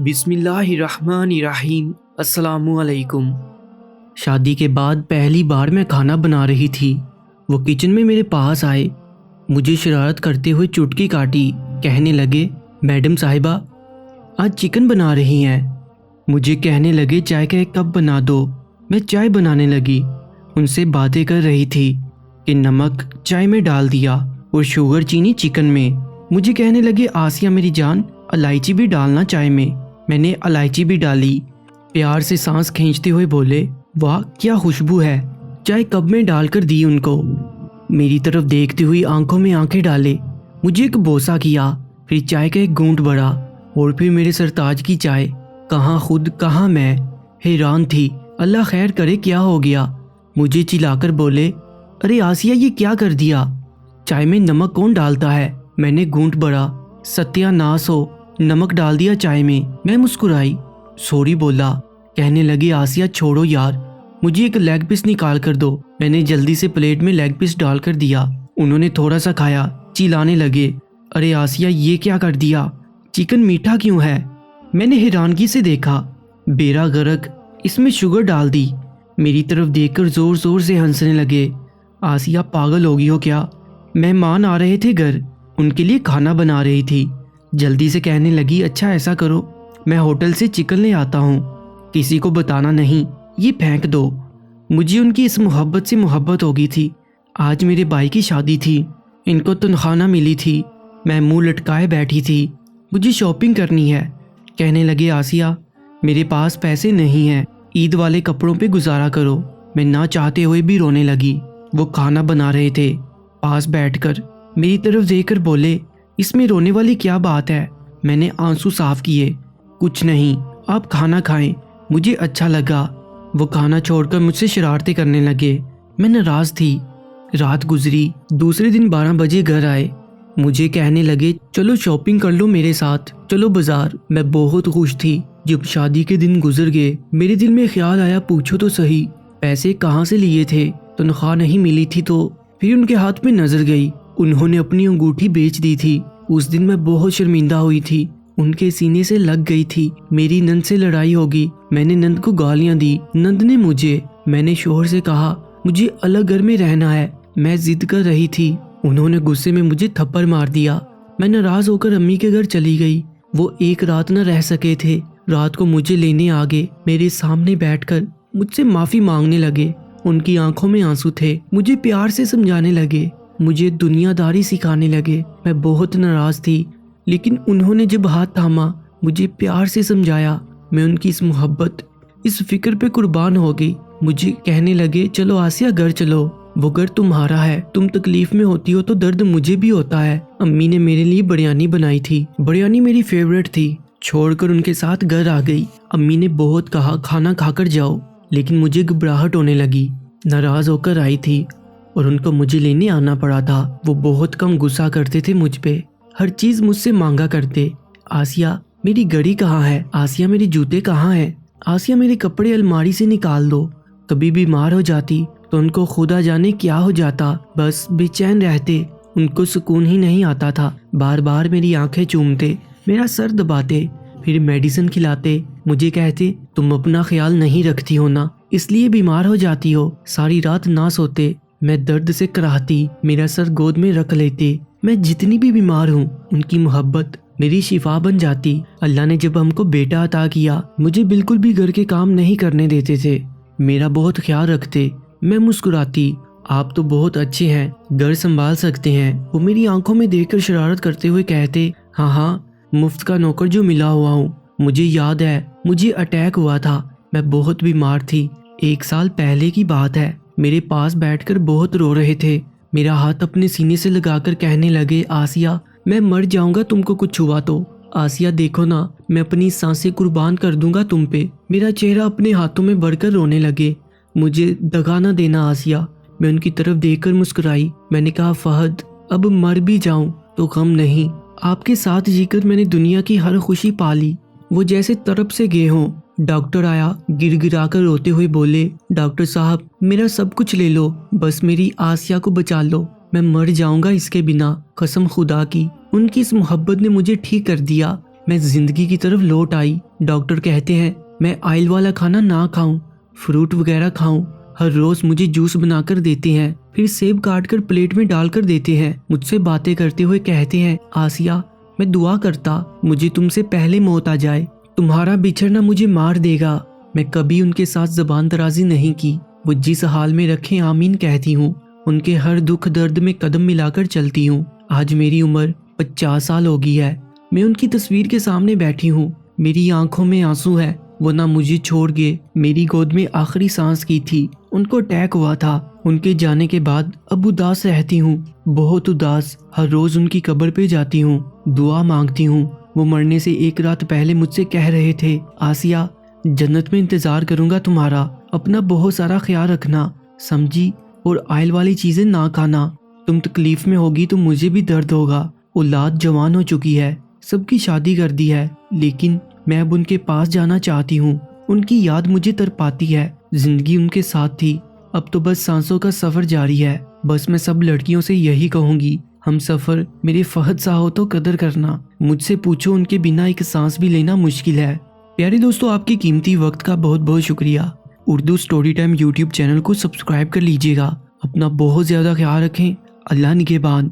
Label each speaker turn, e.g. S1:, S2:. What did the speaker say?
S1: بسم اللہ الرحمن الرحیم۔ السلام علیکم۔ شادی کے بعد پہلی بار میں کھانا بنا رہی تھی۔ وہ کچن میں میرے پاس آئے، مجھے شرارت کرتے ہوئے چٹکی کاٹی، کہنے لگے میڈم صاحبہ آج چکن بنا رہی ہیں۔ مجھے کہنے لگے چائے کا ایک کپ بنا دو۔ میں چائے بنانے لگی، ان سے باتیں کر رہی تھی کہ نمک چائے میں ڈال دیا اور شوگر چینی چکن میں۔ مجھے کہنے لگے آسیہ میری جان الائچی بھی ڈالنا چائے میں۔ میں نے الائچی بھی ڈالی۔ پیار سے سانس کھینچتے ہوئے بولے واہ کیا خوشبو ہے۔ چائے کپ میں ڈال کر دی ان کو، میری طرف دیکھتی ہوئی آنکھوں میں آنکھیں ڈالے، مجھے ایک بوسہ کیا، پھر چائے کا ایک گھونٹ بڑھا اور پھر میرے سرتاج کی چائے۔ کہاں خود کہاں میں، حیران تھی اللہ خیر کرے کیا ہو گیا۔ مجھے چلا کر بولے ارے آسیہ یہ کیا کر دیا، چائے میں نمک کون ڈالتا ہے۔ میں نے گھونٹ بڑھا، ستیہ ناس ہو نمک ڈال دیا چائے میں۔ میں مسکرائی، سوری بولا۔ کہنے لگی آسیہ چھوڑو یار، مجھے ایک لیگ پیس نکال کر دو۔ میں نے جلدی سے پلیٹ میں لیگ پیس ڈال کر دیا۔ انہوں نے تھوڑا سا کھایا، چلانے لگے ارے آسیہ یہ کیا کر دیا، چکن میٹھا کیوں ہے۔ میں نے حیرانگی سے دیکھا، بیرا غرق اس میں شوگر ڈال دی۔ میری طرف دیکھ کر زور زور سے ہنسنے لگے۔ آسیہ پاگل ہوگی ہو کیا، مہمان آ رہے تھے گھر، ان کے لیے کھانا بنا رہی تھی۔ جلدی سے کہنے لگی اچھا ایسا کرو میں ہوٹل سے چکن لے آتا ہوں، کسی کو بتانا نہیں، یہ پھینک دو۔ مجھے ان کی اس محبت سے محبت ہو گئی تھی۔ آج میرے بھائی کی شادی تھی، ان کو تنخواہ نہ ملی تھی، میں منہ لٹکائے بیٹھی تھی، مجھے شاپنگ کرنی ہے۔ کہنے لگے آسیہ میرے پاس پیسے نہیں ہیں، عید والے کپڑوں پہ گزارا کرو۔ میں نہ چاہتے ہوئے بھی رونے لگی۔ وہ کھانا بنا رہے تھے، پاس بیٹھ کر میری طرف دیکھ کر بولے اس میں رونے والی کیا بات ہے۔ میں نے آنسو صاف کیے، کچھ نہیں آپ کھانا کھائیں، مجھے اچھا لگا۔ وہ کھانا چھوڑ کر مجھ سے شرارتیں کرنے لگے، میں ناراض تھی۔ رات گزری، دوسرے دن 12 بجے گھر آئے، مجھے کہنے لگے چلو شاپنگ کر لو میرے ساتھ، چلو بازار۔ میں بہت خوش تھی۔ جب شادی کے دن گزر گئے میرے دل میں خیال آیا پوچھو تو صحیح پیسے کہاں سے لیے تھے، تنخواہ نہیں ملی تھی تو۔ پھر ان کے ہاتھ میں نظر گئی، انہوں نے اپنی انگوٹھی بیچ دی تھی۔ اس دن میں بہت شرمندہ ہوئی تھی، ان کے سینے سے لگ گئی تھی۔ میری نند سے لڑائی ہوگی، میں نے نند کو گالیاں دی، نند نے مجھے۔ میں نے شوہر سے کہا مجھے الگ گھر میں رہنا ہے، میں ضد کر رہی تھی، انہوں نے غصے میں مجھے تھپڑ مار دیا۔ میں ناراض ہو کر امی کے گھر چلی گئی، وہ ایک رات نہ رہ سکے تھے۔ رات کو مجھے لینے آ گئے، میرے سامنے بیٹھ کر مجھ سے معافی مانگنے لگے، ان کی آنکھوں میں آنسو تھے، مجھے پیار سے سمجھانے لگے، مجھے دنیا داری سکھانے لگے۔ میں بہت ناراض تھی، لیکن انہوں نے جب ہاتھ تھاما مجھے پیار سے سمجھایا، میں ان کی اس محبت اس فکر پہ قربان ہو گئی۔ مجھے کہنے لگے چلو آسیہ گھر چلو، وہ گھر تمہارا ہے، تم تکلیف میں ہوتی ہو تو درد مجھے بھی ہوتا ہے۔ امی نے میرے لیے بریانی بنائی تھی، بریانی میری فیورٹ تھی۔ چھوڑ کر ان کے ساتھ گھر آ گئی۔ امی نے بہت کہا کھانا کھا کر جاؤ، لیکن مجھے گھبراہٹ ہونے لگی، ناراض ہو کر آئی تھی اور ان کو مجھے لینے آنا پڑا تھا۔ وہ بہت کم غصہ کرتے تھے مجھ پہ، ہر چیز مجھ سے مانگا کرتے۔ آسیہ میری گھڑی کہاں ہے، آسیہ میرے جوتے کہاں ہیں، آسیہ میرے کپڑے الماری سے نکال دو۔ کبھی بیمار ہو جاتی تو ان کو خدا جانے کیا ہو جاتا، بس بے چین رہتے، ان کو سکون ہی نہیں آتا تھا۔ بار بار میری آنکھیں چومتے، میرا سر دباتے، پھر میڈیسن کھلاتے، مجھے کہتے تم اپنا خیال نہیں رکھتی ہو نا، اس لیے بیمار ہو جاتی ہو۔ ساری رات نہ سوتے، میں درد سے کراہتی، میرا سر گود میں رکھ لیتے۔ میں جتنی بھی بیمار ہوں ان کی محبت میری شفا بن جاتی۔ اللہ نے جب ہم کو بیٹا عطا کیا، مجھے بالکل بھی گھر کے کام نہیں کرنے دیتے تھے، میرا بہت خیال رکھتے۔ میں مسکراتی، آپ تو بہت اچھے ہیں، گھر سنبھال سکتے ہیں۔ وہ میری آنکھوں میں دیکھ کر شرارت کرتے ہوئے کہتے ہاں ہاں مفت کا نوکر جو ملا ہوا ہوں۔ مجھے یاد ہے مجھے اٹیک ہوا تھا، میں بہت بیمار تھی، 1 سال پہلے کی بات ہے۔ میرے پاس بیٹھ کر بہت رو رہے تھے، میرا ہاتھ اپنے سینے سے لگا کر کہنے لگے آسیہ میں مر جاؤں گا تم کو کچھ ہوا تو، آسیہ دیکھو نا میں اپنی سانسیں قربان کر دوں گا تم پہ۔ میرا چہرہ اپنے ہاتھوں میں بڑھ کر رونے لگے، مجھے دگا نہ دینا آسیہ۔ میں ان کی طرف دیکھ کر مسکرائی، میں نے کہا فہد اب مر بھی جاؤں تو غم نہیں، آپ کے ساتھ جی کر میں نے دنیا کی ہر خوشی پا لی۔ وہ جیسے طرف سے گئے ہوں۔ ڈاکٹر آیا، گر گرا کر روتے ہوئے بولے ڈاکٹر صاحب میرا سب کچھ لے لو، بس میری آسیہ کو بچا لو، میں مر جاؤں گا اس کے بنا، قسم خدا کی۔ ان کی اس محبت نے مجھے ٹھیک کر دیا۔ میں زندگی کی طرف لوٹ آئی۔ ڈاکٹر کہتے ہیں میں آئل والا کھانا نہ کھاؤں، فروٹ وغیرہ کھاؤں۔ ہر روز مجھے جوس بنا کر دیتے ہیں، پھر سیب کاٹ کر پلیٹ میں ڈال کر دیتے ہیں۔ مجھ سے باتیں کرتے ہوئے کہتے ہیں آسیہ میں دعا کرتا مجھے تم سے پہلے موت آ جائے، تمہارا بچھڑنا مجھے مار دے گا۔ میں کبھی ان کے ساتھ زبان درازی نہیں کی، وہ جس حال میں رکھیں آمین کہتی ہوں۔ ان کے ہر دکھ درد میں قدم ملا کر چلتی ہوں۔ آج میری عمر 50 سال ہو گئی ہے۔ میں ان کی تصویر کے سامنے بیٹھی ہوں، میری آنکھوں میں آنسو ہے۔ وہ نہ مجھے چھوڑ گئے، میری گود میں آخری سانس کی تھی۔ ان کو اٹیک ہوا تھا۔ ان کے جانے کے بعد اب اداس رہتی ہوں، بہت اداس۔ ہر روز ان کی قبر پہ جاتی ہوں، دعا مانگتی ہوں۔ وہ مرنے سے ایک رات پہلے مجھ سے کہہ رہے تھے آسیہ جنت میں انتظار کروں گا تمہارا، اپنا بہت سارا خیال رکھنا، سمجھی؟ اور آئل والی چیزیں نہ کھانا۔ تم تکلیف میں ہوگی تو مجھے بھی درد ہوگا۔ اولاد جوان ہو چکی ہے، سب کی شادی کر دی ہے، لیکن میں اب ان کے پاس جانا چاہتی ہوں۔ ان کی یاد مجھے تڑپاتی ہے۔ زندگی ان کے ساتھ تھی، اب تو بس سانسوں کا سفر جاری ہے۔ بس میں سب لڑکیوں سے یہی کہوں گی، ہم سفر میرے فہد سا ہو تو قدر کرنا، مجھ سے پوچھو ان کے بنا ایک سانس بھی لینا مشکل ہے۔ پیارے دوستو، آپ کی قیمتی وقت کا بہت بہت شکریہ۔ Urdu story time YouTube channel کو سبسکرائب کر لیجئے گا۔ اپنا بہت زیادہ خیال رکھیں۔ اللہ نگہبان۔